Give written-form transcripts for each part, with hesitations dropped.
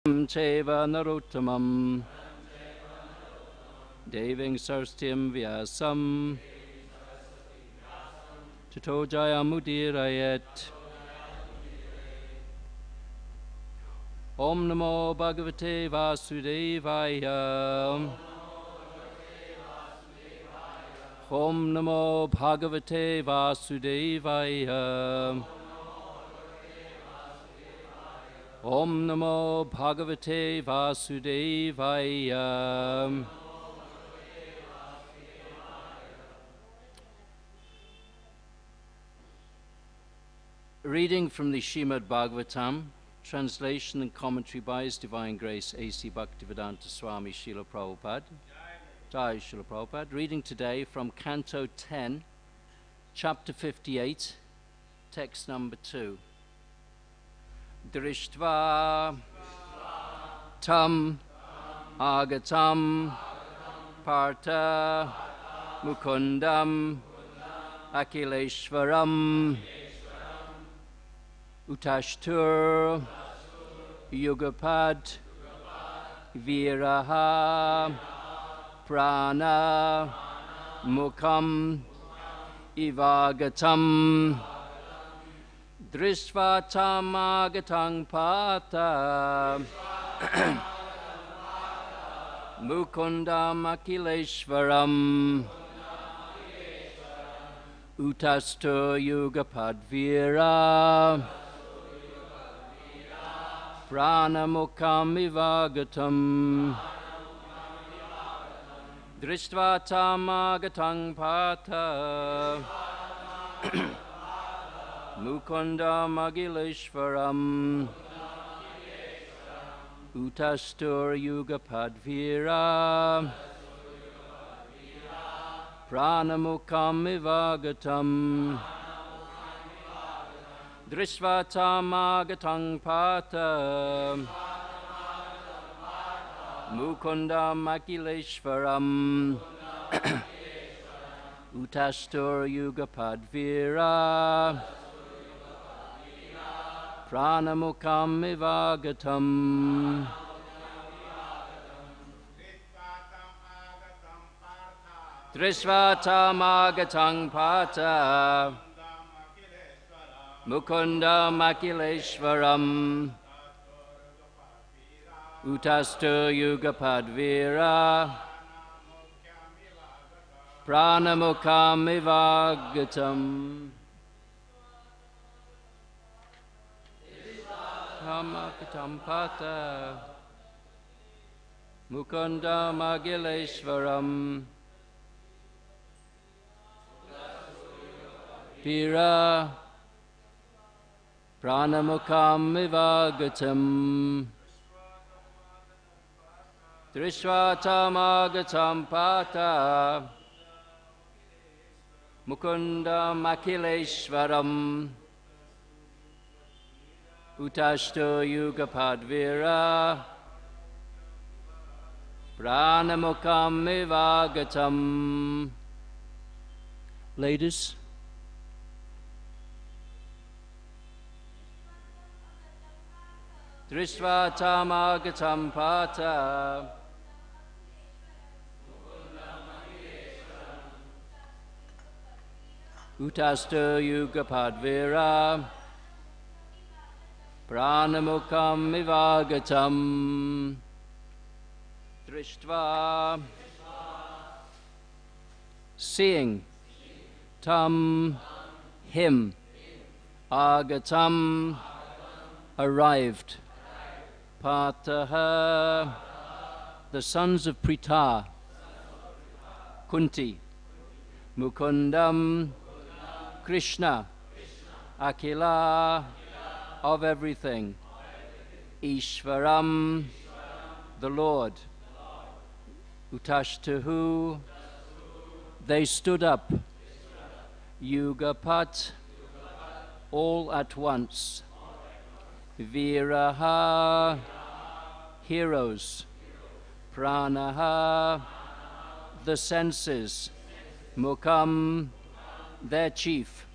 Cheva narottamam Deving sarstyam vyasam Tato jayamudirayet. Om Namo Bhagavate Vasudevaya. Om Namo Bhagavate Vasudevaya. Om Namo Bhagavate Vasudevaya. Reading from the Srimad Bhagavatam, translation and commentary by His Divine Grace A.C. Bhaktivedanta Swami Srila Prabhupada. Jai Srila Prabhupada. Reading today from Canto 10, Chapter 58, text number 2. Drishtva tam agatam partha mukundam akileshwaram utashtur yugapad viraha prana mukam ivagatam Drisva tamagatang pata Mukundam akileshwaram Utasto yugapadvira Pranamukam ivagatam Drisva tamagatang pata Mukundam Agileshwaram Utastur Yugapadvira Pranamukam Ivagatam Drisvatam Agatang Pata Mukundam Agileshwaram Utastur Yugapadvira Pranamukam ivagatam Drisvatam agatam pata Mukundam akileshwaram Utastu yugapadvira Pranamukam ivagatam Hamakatam pata Mukundam agileshwaram Pira Pranamukam ivagatam Drishvatam agatam pata Mukundam akileshwaram Utashto yugapadvira Pranamukam ivagatam. Ladies, Drishvatam agatam pata Utasto yugapadvira Pranamukam ivagatam. Drishtva, seeing, tam, him, agatam, arrived, pataha, the sons of Pritha, Kunti, Mukundam, Krishna, Akila, of everything, Ishvaram, the Lord, Utashtahu, they stood up, Yugapat, all at once, Viraha, heroes, Pranaha, the senses, Mukam, their chief,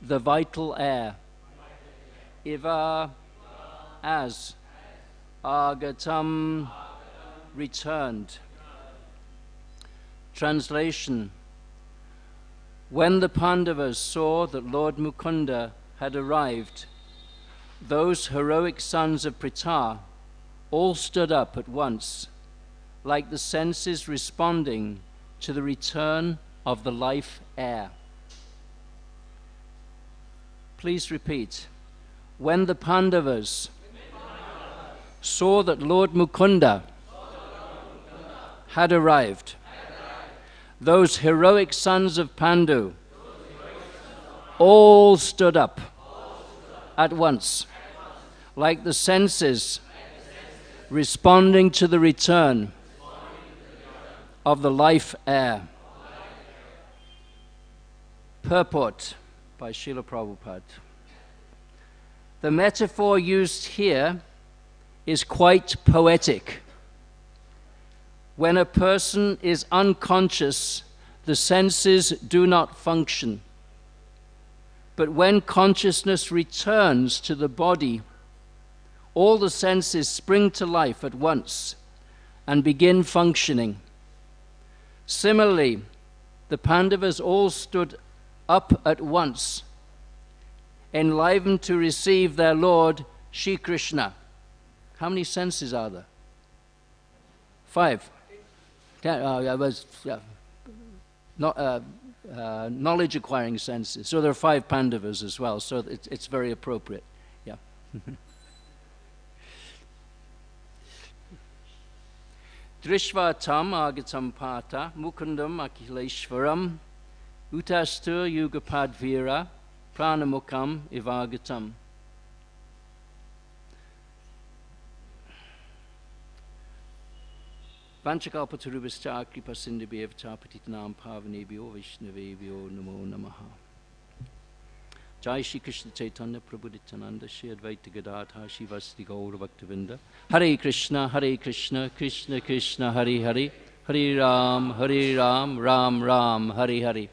the vital air, Iva, as, Agatam, returned. Translation. When the Pandavas saw that Lord Mukunda had arrived, those heroic sons of Pritha all stood up at once, like the senses responding to the return of the life air. Please repeat. When the Pandavas saw that Lord Mukunda had arrived, those heroic sons of Pandu all stood up at once, like the senses responding to the return of the life air. Purport by Srila Prabhupada. The metaphor used here is quite poetic. When a person is unconscious, the senses do not function. But when consciousness returns to the body, all the senses spring to life at once and begin functioning. Similarly, the Pandavas all stood up at once, enlivened to receive their Lord, Shri Krishna. How many senses are there? 5. Knowledge-acquiring senses. So there are 5 Pandavas as well, so it's very appropriate. Yeah. Drishva tam agatam pata mukundam akileshwaram utastur yugapadvira pranamukam ivagatam. Vanchakalpatarubhascha kripasindhibhyavcha patitanam pavanebhyo vaishnavebhyo namo namaha. Jai Shri Krishna Chaitanya Prabhu Nityananda Shri Advaita Gadadhar Shivasti Gaura Bhaktavinda. Hare Krishna, Krishna Krishna, Hare Hare, Hare Ram, Ram Ram, Hare Hare.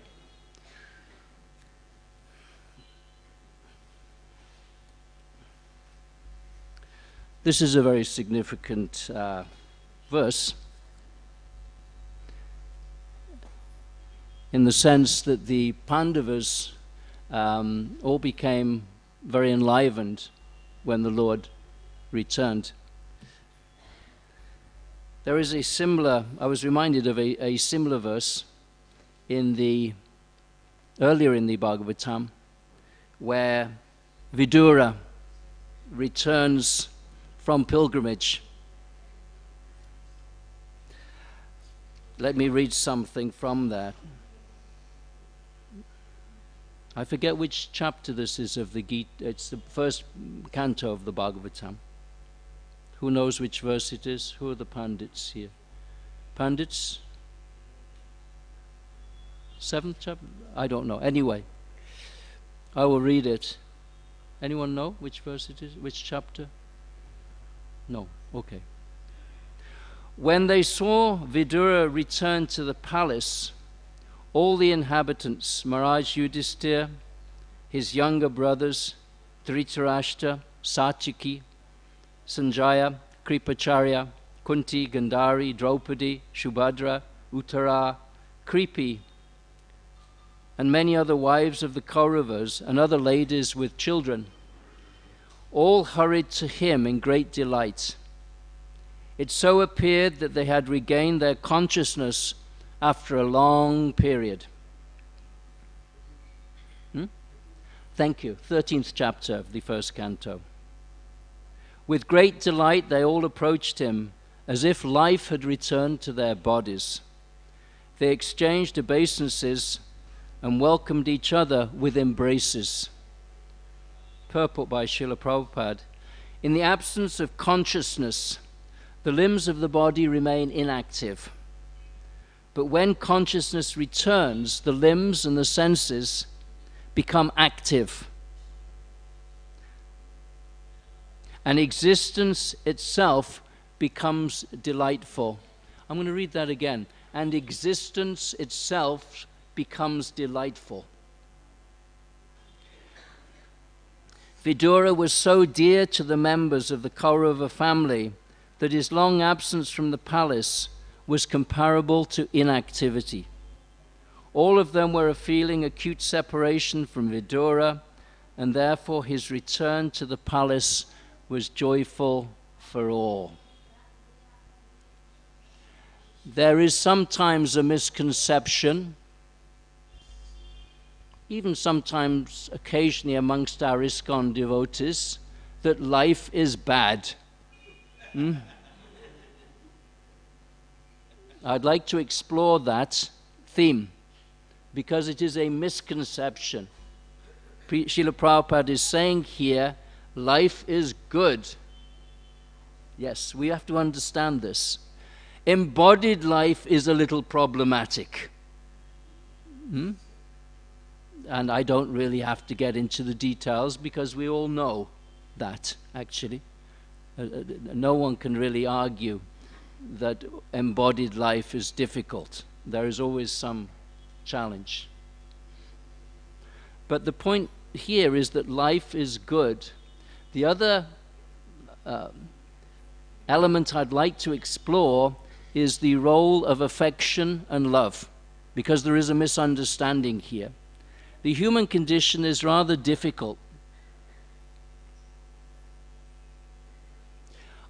This is a very significant verse in the sense that the Pandavas all became very enlivened when the Lord returned. There is a similar, I was reminded of a similar verse earlier in the Bhagavatam, where Vidura returns from pilgrimage. Let me read something from that. I forget which chapter this is of the Gita. It's the first canto of the Bhagavatam. Who knows which verse it is? Who are the Pandits here? Pandits? 7th chapter? I don't know. Anyway, I will read it. Anyone know which verse it is? Which chapter? No. Okay. When they saw Vidura return to the palace, all the inhabitants, Maharaj Yudhisthira, his younger brothers, Dhritarashtra, Satyaki, Sanjaya, Kripacharya, Kunti, Gandhari, Draupadi, Shubhadra, Uttara, Kripi, and many other wives of the Kauravas and other ladies with children, all hurried to him in great delight. It so appeared that they had regained their consciousness after a long period. Thank you. 13th chapter of the first canto. With great delight they all approached him, as if life had returned to their bodies. They exchanged obeisances and welcomed each other with embraces. Purport by Srila Prabhupada. In the absence of consciousness, the limbs of the body remain inactive. But when consciousness returns, the limbs and the senses become active. And existence itself becomes delightful. I'm going to read that again. And existence itself becomes delightful. Vidura was so dear to the members of the Kaurava family that his long absence from the palace was comparable to inactivity. All of them were feeling acute separation from Vidura, and therefore his return to the palace was joyful for all. There is sometimes a misconception, even sometimes occasionally amongst our ISKCON devotees, that life is bad. I'd like to explore that theme, because it is a misconception. Srila Prabhupada is saying here, life is good. Yes, we have to understand this. Embodied life is a little problematic. And I don't really have to get into the details, because we all know that, actually. No one can really argue that embodied life is difficult. There is always some challenge. But the point here is that life is good. The other element I'd like to explore is the role of affection and love, because there is a misunderstanding here. The human condition is rather difficult.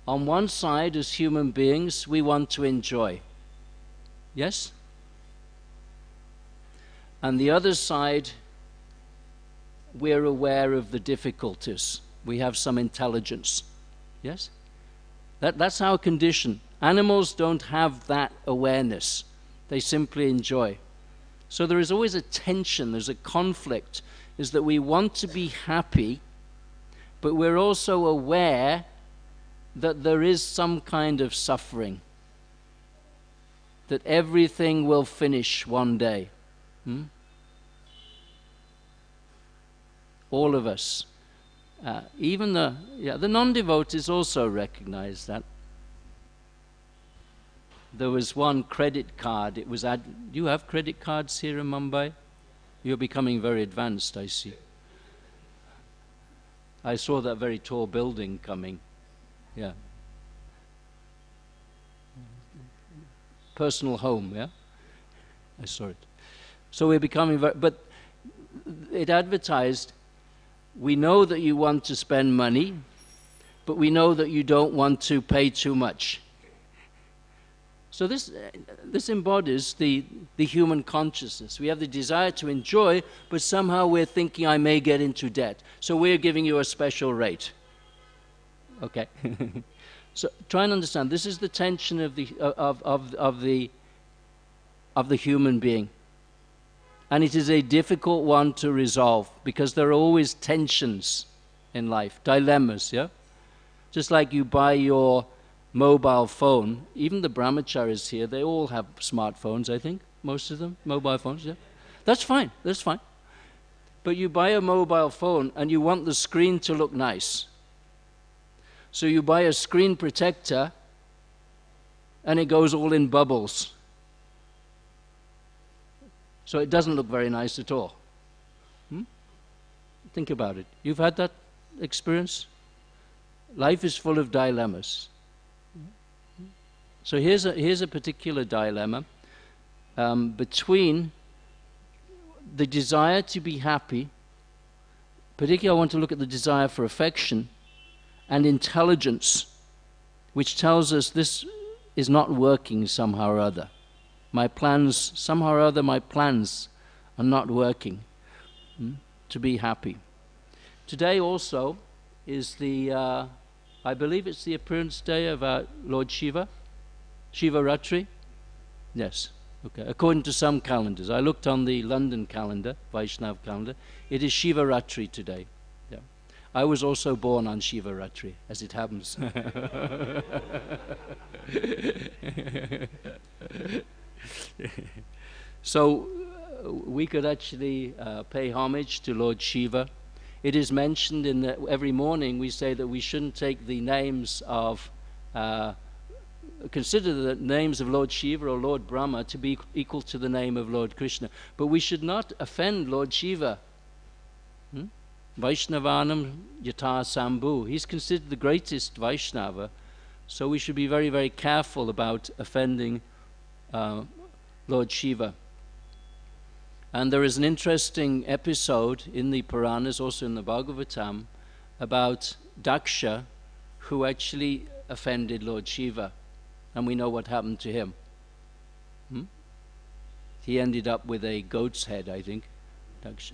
On one side, as human beings, we want to enjoy. Yes? And the other side, we're aware of the difficulties. We have some intelligence. Yes? That's our condition. Animals don't have that awareness. They simply enjoy. So there is always a tension, there's a conflict, is that we want to be happy, but we're also aware that there is some kind of suffering, that everything will finish one day. All of us. Even the non-devotees also recognize that. There was one credit card. It was do you have credit cards here in Mumbai? You're becoming very advanced, I see. I saw that very tall building coming. Yeah. Personal home, yeah? I saw it. So we're becoming very, but it advertised, we know that you want to spend money, but we know that you don't want to pay too much. So this embodies the human consciousness. We have the desire to enjoy, but somehow we're thinking, I may get into debt. So we're giving you a special rate. Okay. So try and understand, this is the tension of the human being. And it is a difficult one to resolve, because there are always tensions in life, dilemmas, yeah? Just like you buy your mobile phone, even the brahmacharis here, they all have smartphones, I think, most of them, mobile phones, yeah? That's fine, that's fine. But you buy a mobile phone and you want the screen to look nice. So you buy a screen protector and it goes all in bubbles. So it doesn't look very nice at all. Think about it. You've had that experience? Life is full of dilemmas. So here's a particular dilemma between the desire to be happy, particularly I want to look at the desire for affection, and intelligence, which tells us this is not working somehow or other. Somehow or other my plans are not working to be happy. Today also is I believe it's the appearance day of our Lord Shiva, Shivaratri. Yes, okay. According to some calendars, I looked on the London calendar, Vaishnav calendar, it is Shivaratri today. Yeah. I was also born on Shivaratri, as it happens. So we could actually pay homage to Lord Shiva. It is mentioned in every morning we say that we shouldn't take the names of, consider the names of Lord Shiva or Lord Brahma to be equal to the name of Lord Krishna. But we should not offend Lord Shiva. Vaishnavanam Yata Sambhu. He's considered the greatest Vaishnava, So we should be very, very careful about offending Lord Shiva. And there is an interesting episode in the Puranas, also in the Bhagavatam, about Daksha, who actually offended Lord Shiva. And we know what happened to him. He ended up with a goat's head, I think, Daksha.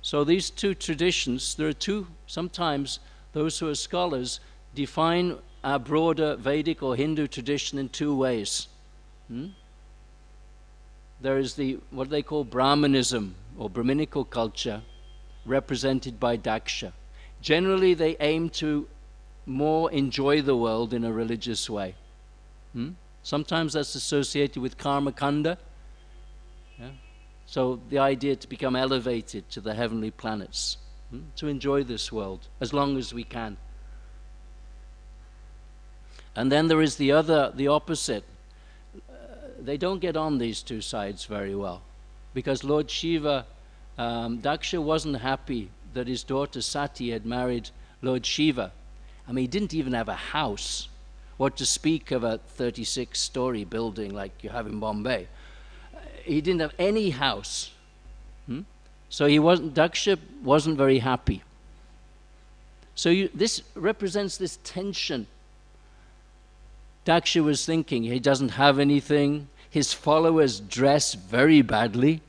So these two traditions, there are two, sometimes those who are scholars define our broader Vedic or Hindu tradition in two ways. There is what they call Brahmanism or Brahminical culture, represented by Daksha. Generally, they aim to more enjoy the world in a religious way. Sometimes that's associated with karma kanda. Yeah? So the idea to become elevated to the heavenly planets, to enjoy this world as long as we can. And then there is the opposite. They don't get on, these two sides, very well, because Lord Shiva, Daksha wasn't happy that his daughter Sati had married Lord Shiva. I mean, he didn't even have a house. What to speak of a 36-story building like you have in Bombay. He didn't have any house. So Daksha wasn't very happy. So this represents this tension. Daksha was thinking, he doesn't have anything. His followers dress very badly.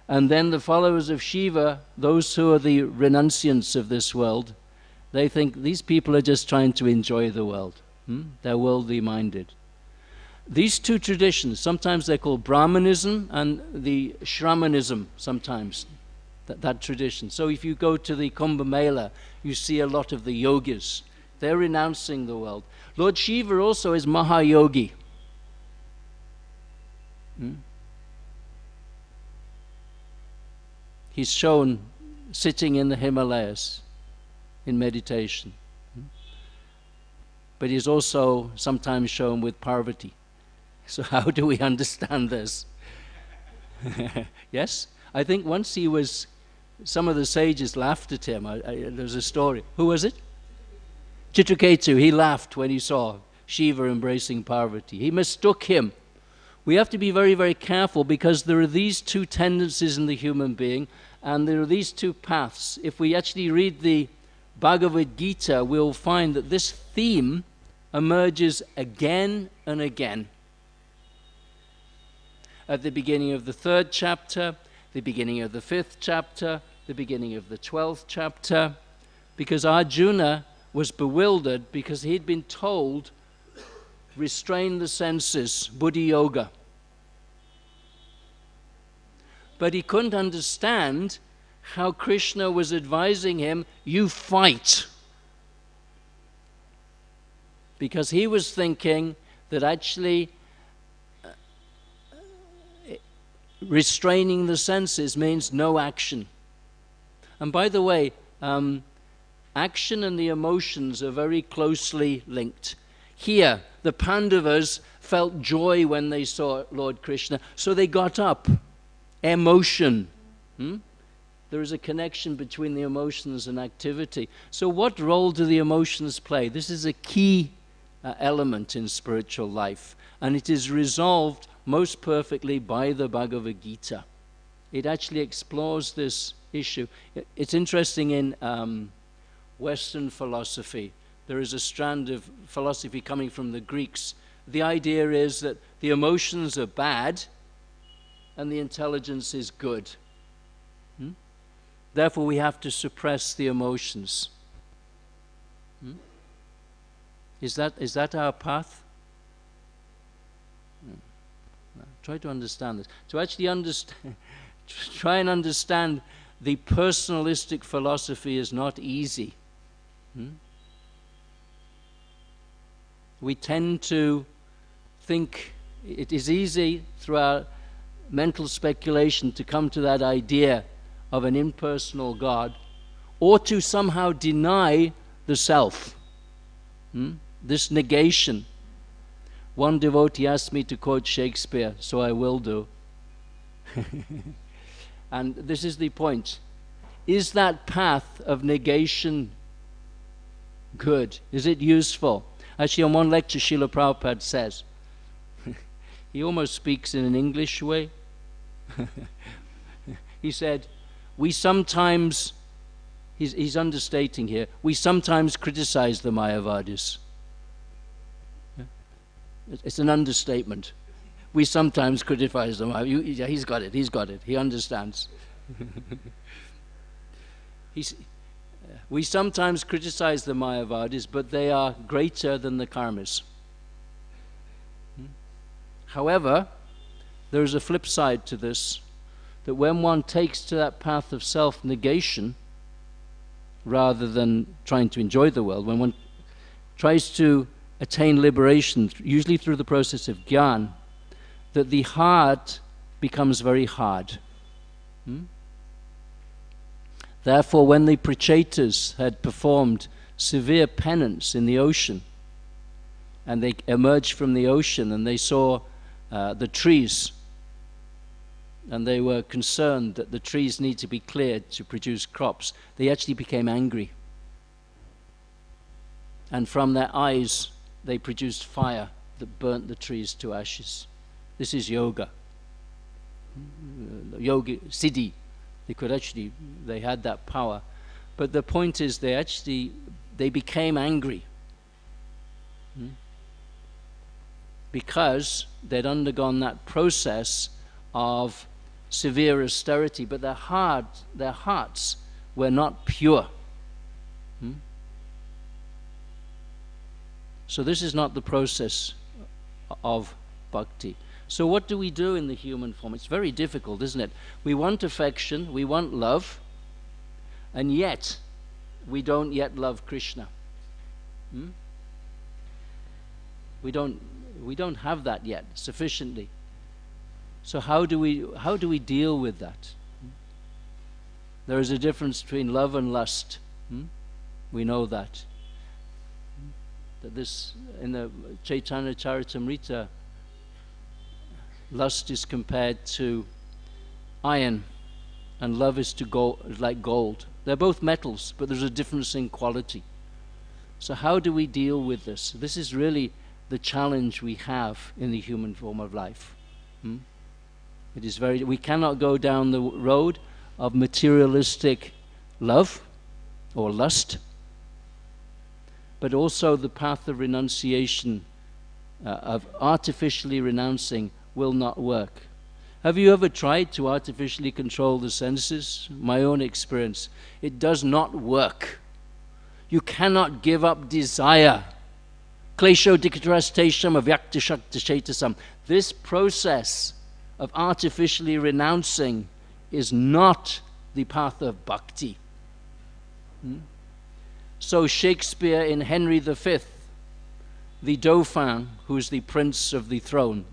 And then the followers of Shiva, those who are the renunciants of this world, they think these people are just trying to enjoy the world. They're worldly minded. These two traditions, sometimes they're called Brahmanism and the Shramanism sometimes, that tradition. So if you go to the Kumbh Mela, you see a lot of the yogis. They're renouncing the world. Lord Shiva also is Mahayogi. He's shown sitting in the Himalayas in meditation. But he's also sometimes shown with Parvati. So how do we understand this? Yes? I think once some of the sages laughed at him. There's a story. Who was it? Chitraketu. He laughed when he saw Shiva embracing Parvati. He mistook him. We have to be very, very careful, because there are these two tendencies in the human being, and there are these two paths. If we actually read the Bhagavad Gita, we'll find that this theme emerges again and again. At the beginning of the 3rd chapter, the beginning of the 5th chapter, the beginning of the 12th chapter, because Arjuna was bewildered because he'd been told, restrain the senses, buddhi yoga. But he couldn't understand how Krishna was advising him, you fight. Because he was thinking that actually restraining the senses means no action. And by the way, action and the emotions are very closely linked. Here, the Pandavas felt joy when they saw Lord Krishna, so they got up. Emotion. There is a connection between the emotions and activity. So what role do the emotions play? This is a key element in spiritual life, and it is resolved most perfectly by the Bhagavad Gita. It actually explores this issue. It's interesting in Western philosophy. There is a strand of philosophy coming from the Greeks. The idea is that the emotions are bad and the intelligence is good. Therefore, we have to suppress the emotions. Is that our path? Try to understand this. To actually try and understand the personalistic philosophy is not easy. We tend to think it is easy through our mental speculation to come to that idea of an impersonal God, or to somehow deny the self. This negation. One devotee asked me to quote Shakespeare, so I will do. And this is the point. Is that path of negation Good. Is it useful? Actually, on one lecture, Srila Prabhupada says, he almost speaks in an English way. He said, we sometimes, he's understating here, we sometimes criticize the Mayavadis. It's an understatement. We sometimes criticize them. He's got it, he understands. We sometimes criticize the Mayavadis, but they are greater than the karmis. However, there is a flip side to this, that when one takes to that path of self-negation, rather than trying to enjoy the world, when one tries to attain liberation, usually through the process of jnana, that the heart becomes very hard. Therefore, when the Prachetas had performed severe penance in the ocean, and they emerged from the ocean and they saw the trees, and they were concerned that the trees need to be cleared to produce crops, they actually became angry. And from their eyes, they produced fire that burnt the trees to ashes. This is yoga. Yoga, siddhi. They had that power. But the point is, they became angry. Because they'd undergone that process of severe austerity, but their hearts were not pure. So this is not the process of bhakti. So what do we do in the human form? It's very difficult, isn't it? We want affection, we want love, and yet we don't yet love Krishna. We don't have that yet sufficiently. So how do we deal with that? There is a difference between love and lust. We know that. That this, in the Chaitanya Charitamrita, lust is compared to iron, and love is like gold. They're both metals, but there's a difference in quality. So how do we deal with this? This is really the challenge we have in the human form of life. It is we cannot go down the road of materialistic love or lust, but also the path of renunciation, of artificially renouncing, will not work. Have you ever tried to artificially control the senses? My own experience, it does not work. You cannot give up desire. Klesho dikhitarastesham avyaktashaktashaitasam. This process of artificially renouncing is not the path of bhakti. So Shakespeare in Henry V, the Dauphin, who's the prince of the throne,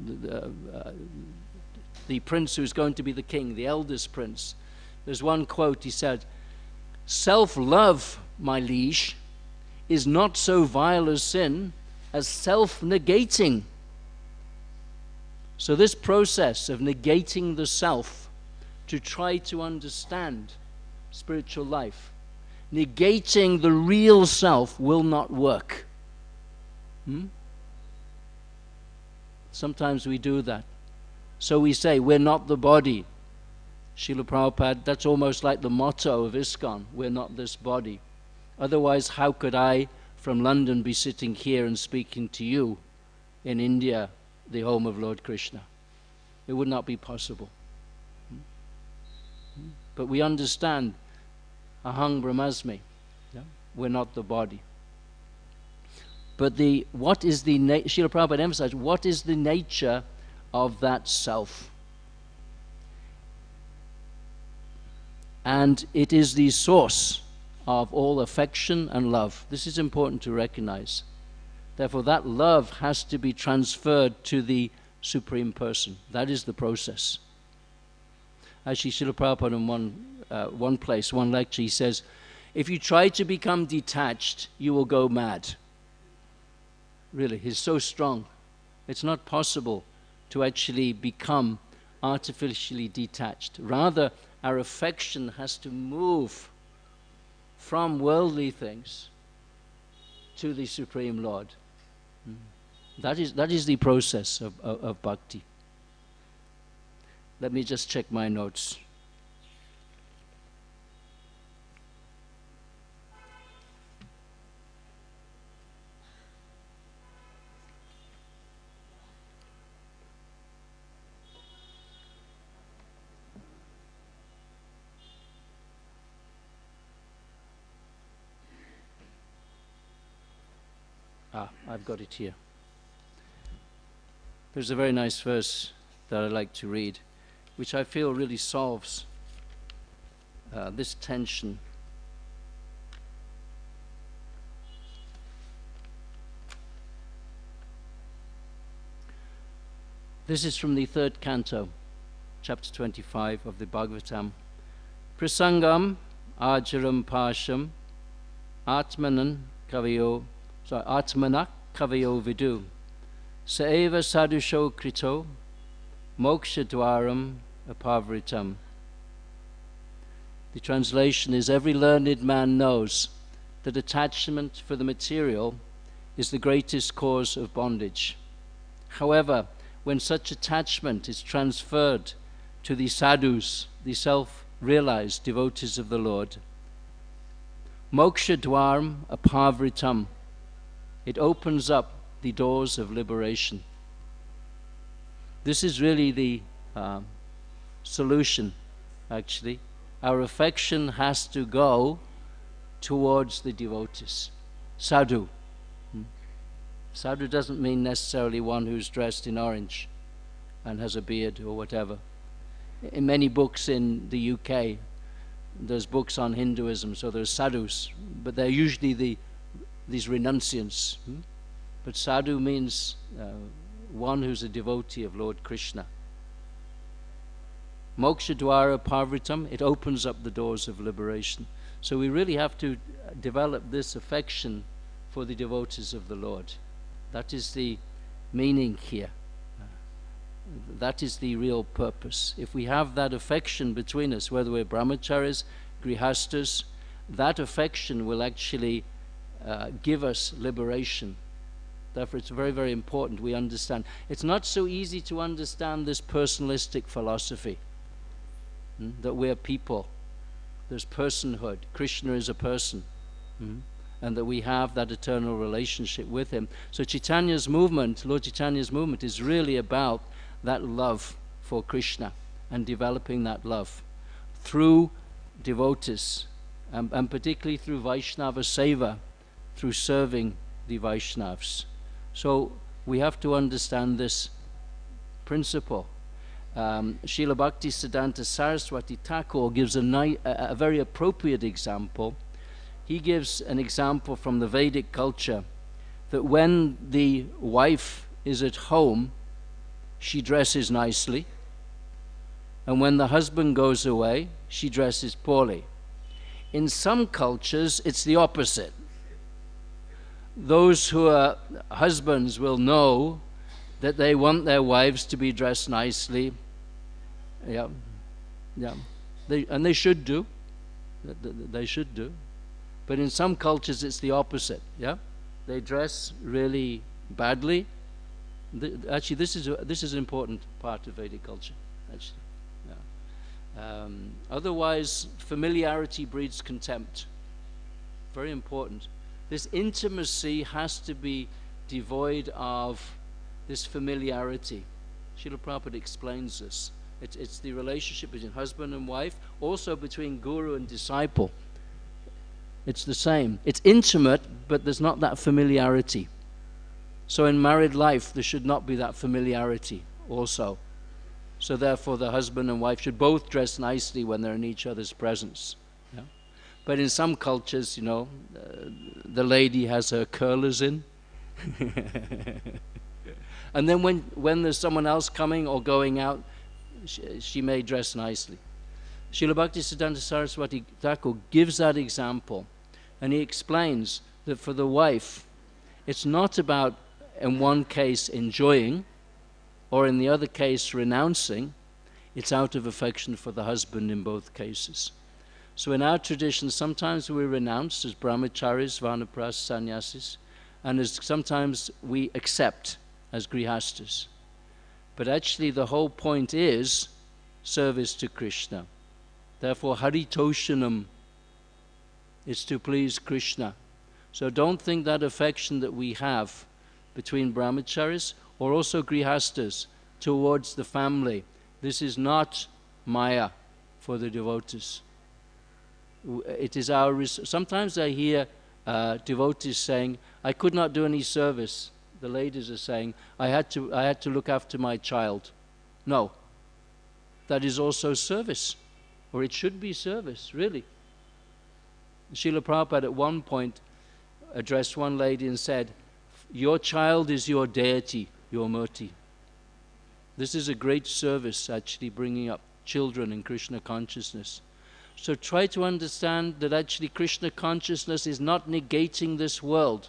the prince who's going to be the king, the eldest prince, there's one quote, he said, "Self-love, my liege, is not so vile a sin as self-negating." So this process of negating the self to try to understand spiritual life, negating the real self, will not work. Sometimes we do that. So we say, we're not the body. Srila Prabhupada, that's almost like the motto of ISKCON, we're not this body. Otherwise, how could I, from London, be sitting here and speaking to you in India, the home of Lord Krishna? It would not be possible. But we understand, ahang brahmasmi, we're not the body. But what is the Srila Prabhupada emphasized, what is the nature of that self? And it is the source of all affection and love. This is important to recognize. Therefore, that love has to be transferred to the Supreme Person. That is the process. Actually, Srila Prabhupada in one place, one lecture, he says, if you try to become detached, you will go mad. Really, he's so strong. It's not possible to actually become artificially detached. Rather, our affection has to move from worldly things to the Supreme Lord. That is the process of bhakti. Let me just check my notes. I've got it here. There's a very nice verse that I like to read, which I feel really solves this tension. This is from the 3rd canto, chapter 25 of the Bhagavatam. Prasangam ajaram pasham atmanan atmanak kavayo vidu saeva sadhusho krito moksha dwaram apavritam. The translation is, every learned man knows that attachment for the material is the greatest cause of bondage. However, when such attachment is transferred to the sadhus, the self-realized devotees of the Lord, moksha dwaram apavritam, it opens up the doors of liberation. This is really the solution, actually. Our affection has to go towards the devotees. Sadhu. Sadhu doesn't mean necessarily one who's dressed in orange and has a beard or whatever. In many books in the UK, there's books on Hinduism, so there's sadhus, but they're usually these renunciants. But sadhu means one who's a devotee of Lord Krishna. Moksha dwara parvritam, it opens up the doors of liberation. So we really have to develop this affection for the devotees of the Lord. That is the meaning here. That is the real purpose. If we have that affection between us, whether we're brahmacharis, grihastas, that affection will actually give us liberation. Therefore, it's very, very important we understand. It's not so easy to understand this personalistic philosophy, that we're people. There's personhood. Krishna is a person. And that we have that eternal relationship with him. So Chaitanya's movement, Lord Chaitanya's movement, is really about that love for Krishna and developing that love through devotees, and particularly through Vaishnava Seva, through serving the Vaishnavas. So we have to understand this principle. Srila Bhaktisiddhanta Saraswati Thakur gives a very appropriate example. He gives an example from the Vedic culture that when the wife is at home, she dresses nicely, and when the husband goes away, she dresses poorly. In some cultures, it's the opposite. Those who are husbands will know that they want their wives to be dressed nicely. They should do. They should do. But in some cultures, it's the opposite. They dress really badly. Actually, this is an important part of Vedic culture. Actually, otherwise, familiarity breeds contempt. Very important. This intimacy has to be devoid of this familiarity. Srila Prabhupada explains this. It's the relationship between husband and wife, also between guru and disciple. It's the same. It's intimate, but there's not that familiarity. So in married life, there should not be that familiarity also. So therefore, the husband and wife should both dress nicely when they're in each other's presence. But in some cultures, the lady has her curlers in. And then when there's someone else coming or going out, she may dress nicely. Srila Bhaktisiddhanta Saraswati Thakur gives that example, and he explains that for the wife, it's not about, in one case, enjoying, or in the other case, renouncing. It's out of affection for the husband in both cases. So in our tradition, sometimes we renounce as brahmacharis, vanaprastha, sannyasis, and as sometimes we accept as grihastas. But actually the whole point is service to Krishna. Therefore Haritoshanam is to please Krishna. So don't think that affection that we have between brahmacharis or also grihastas towards the family, this is not maya for the devotees. It is our... Sometimes I hear devotees saying, I could not do any service. The ladies are saying, I had to look after my child. No. That is also service. Or it should be service, really. Srila Prabhupada at one point addressed one lady and said, your child is your deity, your murti. This is a great service, actually, bringing up children in Krishna consciousness. So try to understand that actually Krishna consciousness is not negating this world.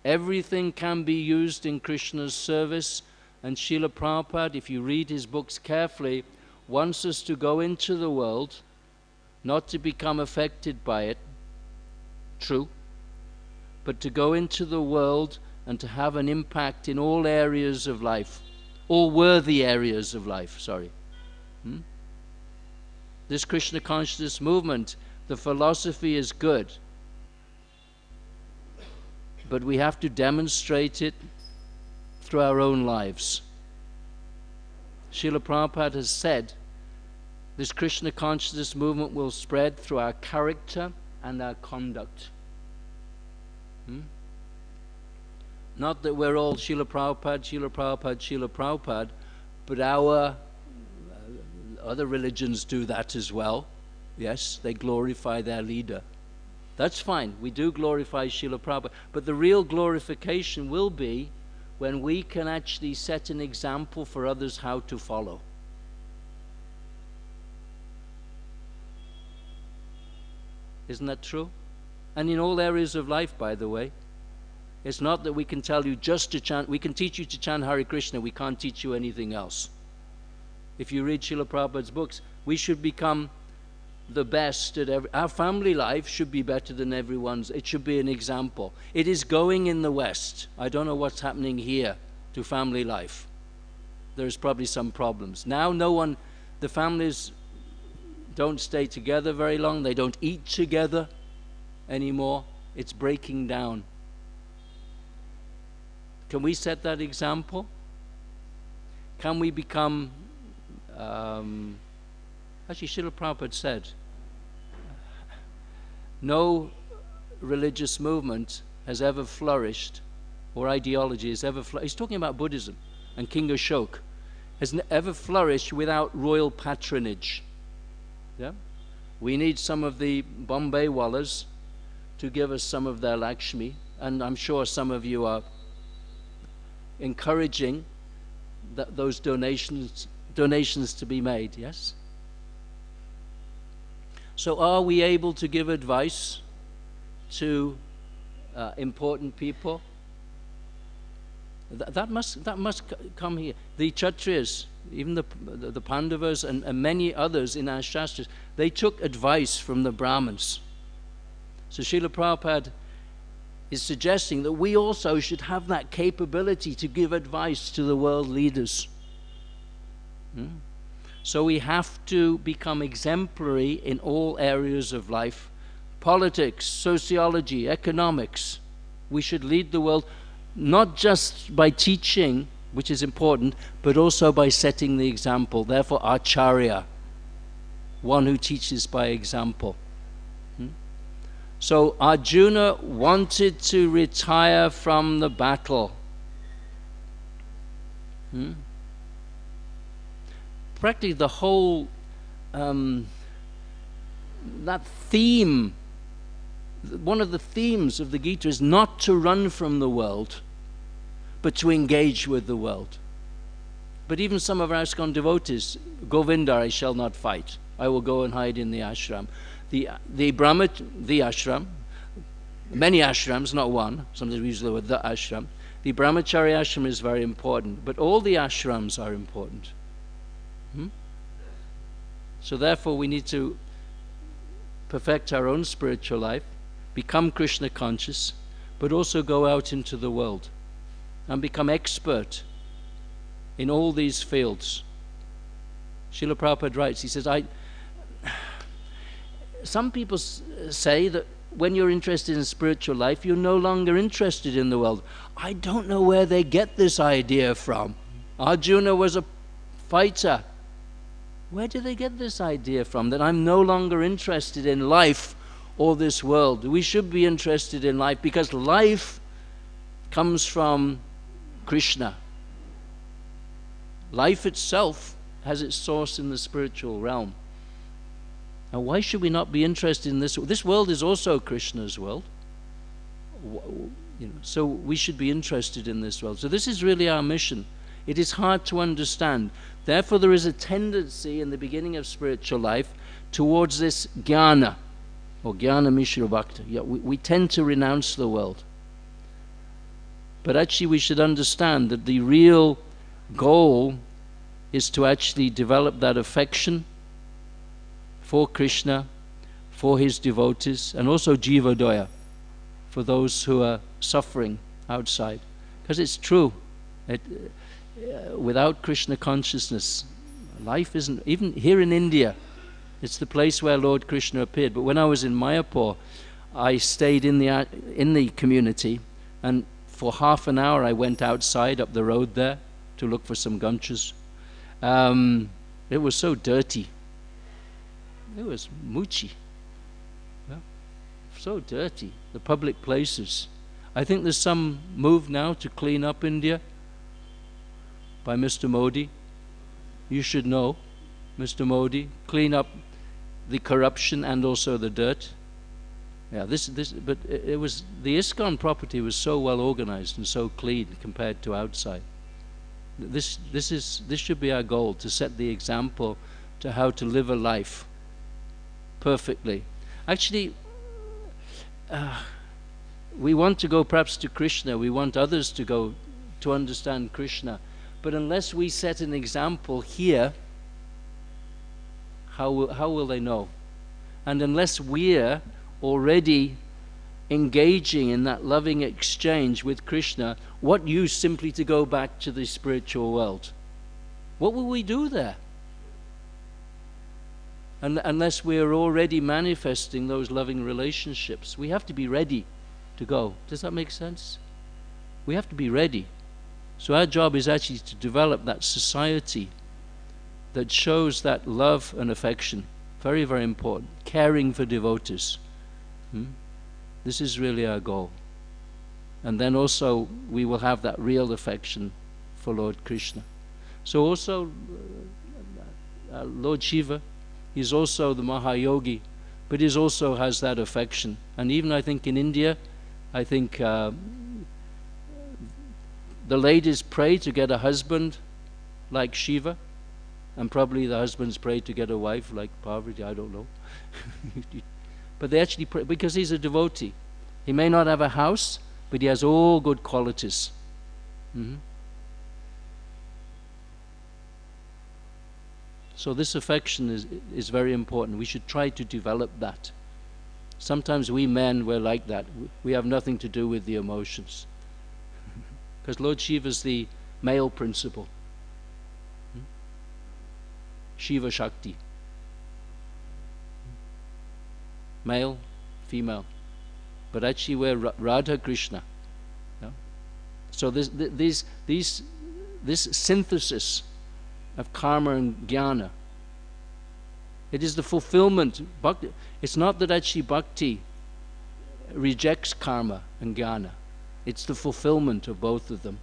Everything can be used in Krishna's service, and Srila Prabhupada, if you read his books carefully, wants us to go into the world, not to become affected by it, true, but to go into the world and to have an impact in all areas of life, all worthy areas of life, sorry. This Krishna consciousness movement, the philosophy is good, but we have to demonstrate it through our own lives. Srila Prabhupada has said, this Krishna consciousness movement will spread through our character and our conduct. Not that we're all Srila Prabhupada, Srila Prabhupada, Srila Prabhupada, but our other religions do that as well. Yes, they glorify their leader. That's fine, we do glorify Srila Prabhupada, but the real glorification will be when we can actually set an example for others how to follow. Isn't that true? And in all areas of life, by the way. It's not that we can tell you just to chant, we can teach you to chant Hare Krishna, we can't teach you anything else. If you read Srila Prabhupada's books, we should become the best at our family life should be better than everyone's. It should be an example. It is going in the West. I don't know what's happening here to family life. There's probably some problems. Now the families don't stay together very long. They don't eat together anymore. It's breaking down. Can we set that example? Can we become... actually, Srila Prabhupada said, no religious movement has ever flourished, or ideology has ever flourished. He's talking about Buddhism, and King Ashoka has ever flourished without royal patronage. Yeah? We need some of the Bombay Wallahs to give us some of their Lakshmi, and I'm sure some of you are encouraging those donations to be made, yes? So are we able to give advice to important people? That must come here. The Kshatriyas, even the Pandavas and many others in our Shastras, they took advice from the Brahmins. So Srila Prabhupada is suggesting that we also should have that capability to give advice to the world leaders. So we have to become exemplary in all areas of life. Politics, sociology, economics. We should lead the world not just by teaching, which is important, but also by setting the example. Therefore, Acharya, one who teaches by example. So Arjuna wanted to retire from the battle. Practically the whole, that theme, one of the themes of the Gita is not to run from the world, but to engage with the world. But even some of our ISKCON devotees, Govinda, I shall not fight. I will go and hide in the ashram. The ashram, many ashrams, not one, sometimes we use the word the ashram. The brahmachari ashram is very important, but all the ashrams are important. So therefore we need to perfect our own spiritual life, become Krishna conscious, but also go out into the world and become expert in all these fields. Srila Prabhupada writes, he says, some people say that when you're interested in spiritual life, you're no longer interested in the world. I don't know where they get this idea from. Arjuna was a fighter. Where do they get this idea from, that I'm no longer interested in life or this world? We should be interested in life, because life comes from Krishna. Life itself has its source in the spiritual realm. Now, why should we not be interested in this? This world is also Krishna's world. So we should be interested in this world. So this is really our mission. It is hard to understand. Therefore, there is a tendency in the beginning of spiritual life towards this jnana, or jnana mishra bhakta. Yeah, we tend to renounce the world. But actually, we should understand that the real goal is to actually develop that affection for Krishna, for his devotees, and also jiva doya, for those who are suffering outside. Because it's true, without Krishna consciousness, life isn't, even here in India, it's the place where Lord Krishna appeared. But when I was in Mayapur, I stayed in the community, and for half an hour I went outside up the road there to look for some gunchas. It was so dirty. It was muchi. Yeah. So dirty, the public places. I think there's some move now to clean up India by Mr. Modi. You should know, Mr. Modi, clean up the corruption and also the dirt. Yeah, but it was, the ISKCON property was so well organized and so clean compared to outside. This should be our goal, to set the example to how to live a life perfectly. Actually, we want to go perhaps to Krishna, we want others to go to understand Krishna, but unless we set an example here, how will they know? And unless we're already engaging in that loving exchange with Krishna, what use simply to go back to the spiritual world? What will we do there? Unless we are already manifesting those loving relationships. We have to be ready to go. Does that make sense? We have to be ready. So our job is actually to develop that society that shows that love and affection. Very, very important. Caring for devotees. This is really our goal. And then also we will have that real affection for Lord Krishna. So also Lord Shiva, he's also the Mahayogi, but he also has that affection. And even I think in India, I think the ladies pray to get a husband like Shiva, and probably the husbands pray to get a wife like Parvati, I don't know. But they actually pray because he's a devotee. He may not have a house, but he has all good qualities. So this affection is very important. We should try to develop that. Sometimes we men, we're like that. We have nothing to do with the emotions. Because Lord Shiva is the male principle. Shiva Shakti. Male, female. But actually we're Radha Krishna. Yeah? So this synthesis of karma and jnana, it is the fulfillment. Bhakti, it's not that actually bhakti rejects karma and jnana. It's the fulfillment of both of them.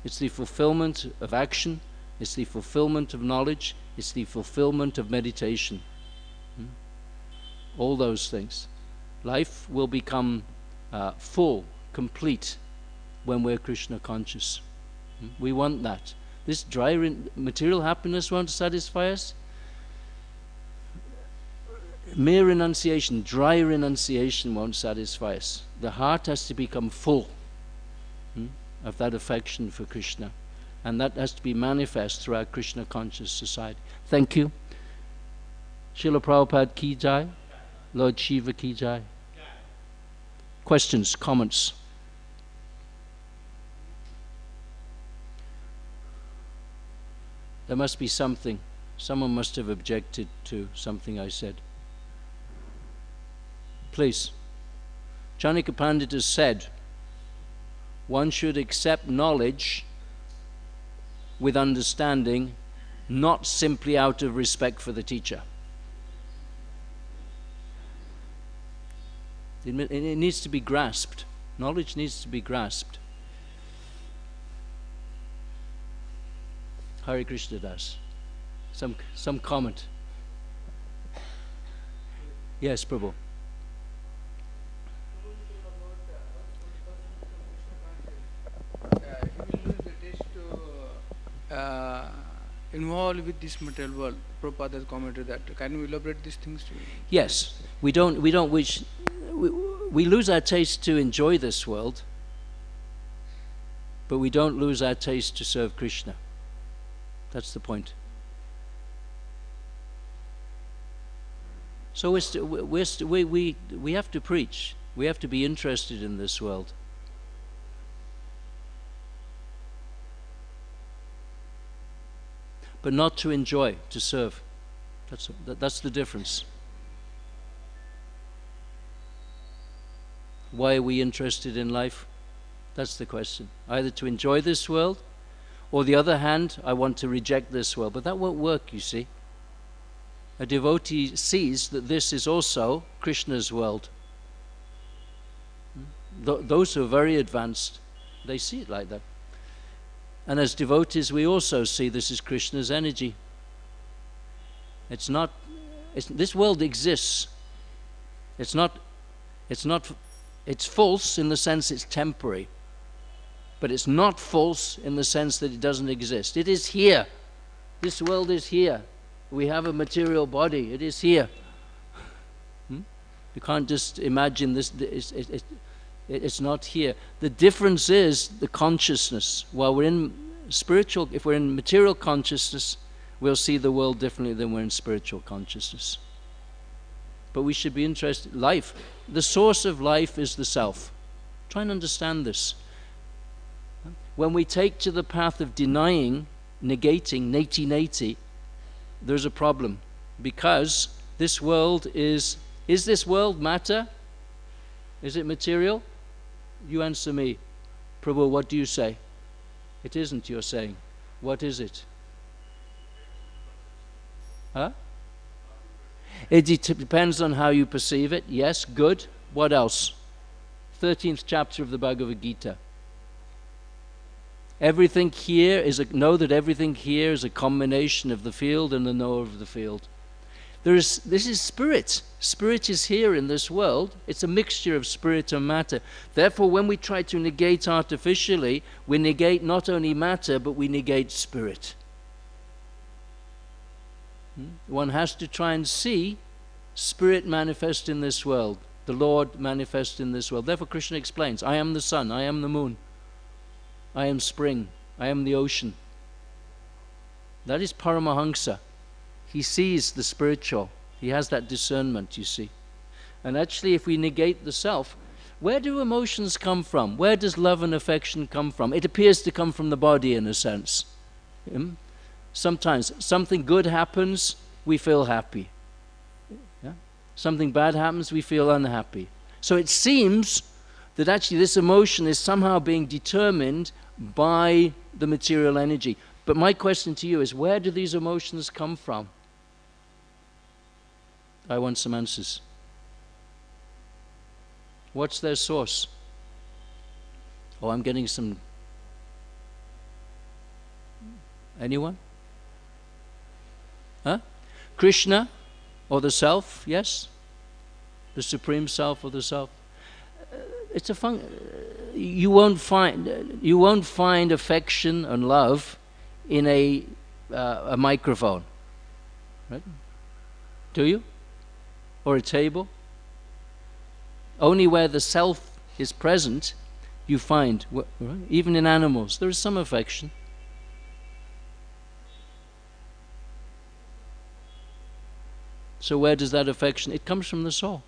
It's the fulfillment of action, it's the fulfillment of knowledge, it's the fulfillment of meditation. All those things. Life will become full, complete, when we're Krishna conscious. We want that. This dry material happiness won't satisfy us. Mere renunciation, dry renunciation won't satisfy us. The heart has to become full of that affection for Krishna. And that has to be manifest through our Krishna conscious society. Thank you. Srila Prabhupada ki jai. Lord Shiva ki jai. Questions, comments? There must be something. Someone must have objected to something I said. Please. Chanika Pandit has said, one should accept knowledge with understanding, not simply out of respect for the teacher. It needs to be grasped. Knowledge needs to be grasped. Hare Krishna Das. Some comment. Yes, Prabhu. He will lose the taste to involve with this material world. Prabhupada has commented that. Can you elaborate these things to me? Yes, we lose our taste to enjoy this world, but we don't lose our taste to serve Krishna. That's the point. So we have to preach. We have to be interested in this world. But not to enjoy, to serve. That's the difference. Why are we interested in life? That's the question. Either to enjoy this world, or the other hand, I want to reject this world. But that won't work, you see. A devotee sees that this is also Krishna's world. Those who are very advanced, they see it like that. And as devotees, we also see this is Krishna's energy. This world exists. It's false in the sense it's temporary. But it's not false in the sense that it doesn't exist. It is here. This world is here. We have a material body. It is here. You can't just imagine this. It's not here. The difference is the consciousness. While we're in spiritual, if we're in material consciousness, we'll see the world differently than we're in spiritual consciousness. But we should be interested. Life, the source of life is the self. Try and understand this. When we take to the path of denying, negating, neti, there's a problem. Because this world is this world matter? Is it material? You answer me. Prabhu, what do you say? It isn't, you're saying. What is it? Huh? It depends on how you perceive it. Yes, good. What else? 13th chapter of the Bhagavad Gita. Everything here know that everything here is a combination of the field and the knower of the field. This is spirit. Spirit is here in this world. It's a mixture of spirit and matter. Therefore, when we try to negate artificially, we negate not only matter, but we negate spirit. One has to try and see spirit manifest in this world, the Lord manifest in this world. Therefore, Krishna explains, I am the sun, I am the moon, I am spring, I am the ocean. That is Paramahamsa. He sees the spiritual. He has that discernment, you see. And actually, if we negate the self, where do emotions come from? Where does love and affection come from? It appears to come from the body, in a sense. Sometimes something good happens, we feel happy. Yeah? Something bad happens, we feel unhappy. So it seems that actually this emotion is somehow being determined by the material energy. But my question to you is, where do these emotions come from? I want some answers. What's their source? Oh, I'm getting some... Anyone? Huh? Krishna or the self? Yes? The Supreme Self or the self? It's a you won't find affection and love in a microphone, right? Do you? Or a table? Only where the self is present, you find, right? Even in animals, there is some affection. So where does that affection? It comes from the soul.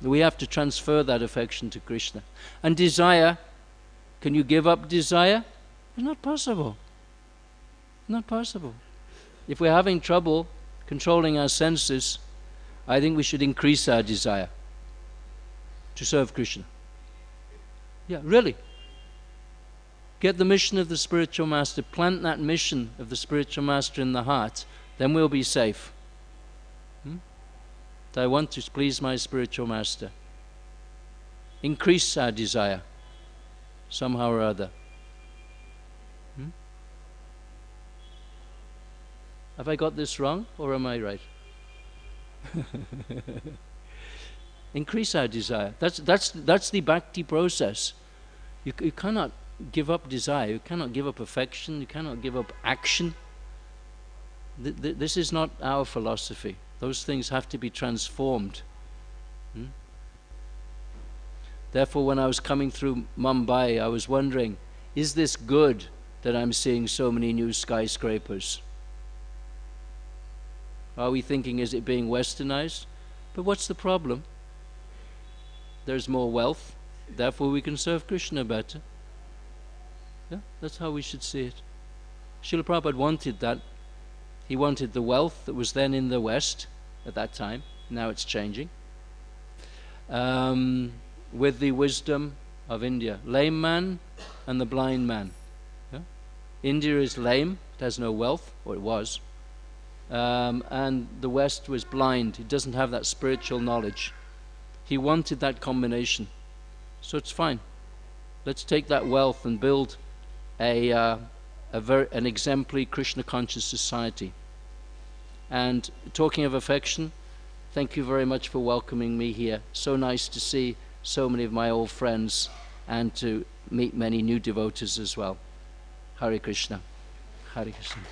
We have to transfer that affection to Krishna. And desire, can you give up desire? It's not possible. Not possible. If we're having trouble controlling our senses, I think we should increase our desire to serve Krishna. Yeah, really. Get the mission of the spiritual master, plant that mission of the spiritual master in the heart, then we'll be safe. I want to please my spiritual master. Increase our desire, somehow or other. Have I got this wrong, or am I right? Increase our desire. That's the bhakti process. You cannot give up desire. You cannot give up affection. You cannot give up action. This is not our philosophy. Those things have to be transformed. Therefore, when I was coming through Mumbai, I was wondering, is this good that I'm seeing so many new skyscrapers? Are we thinking, is it being westernized? But what's the problem? There's more wealth, therefore we can serve Krishna better. Yeah, that's how we should see it. Srila Prabhupada wanted that. He wanted the wealth that was then in the West at that time. Now it's changing. With the wisdom of India. Lame man and the blind man. Yeah? India is lame, it has no wealth, or it was. And the West was blind, it doesn't have that spiritual knowledge. He wanted that combination. So it's fine. Let's take that wealth and build an exemplary Krishna conscious society. And talking of affection, thank you very much for welcoming me here. So nice to see so many of my old friends and to meet many new devotees as well. Hare Krishna. Hare Krishna.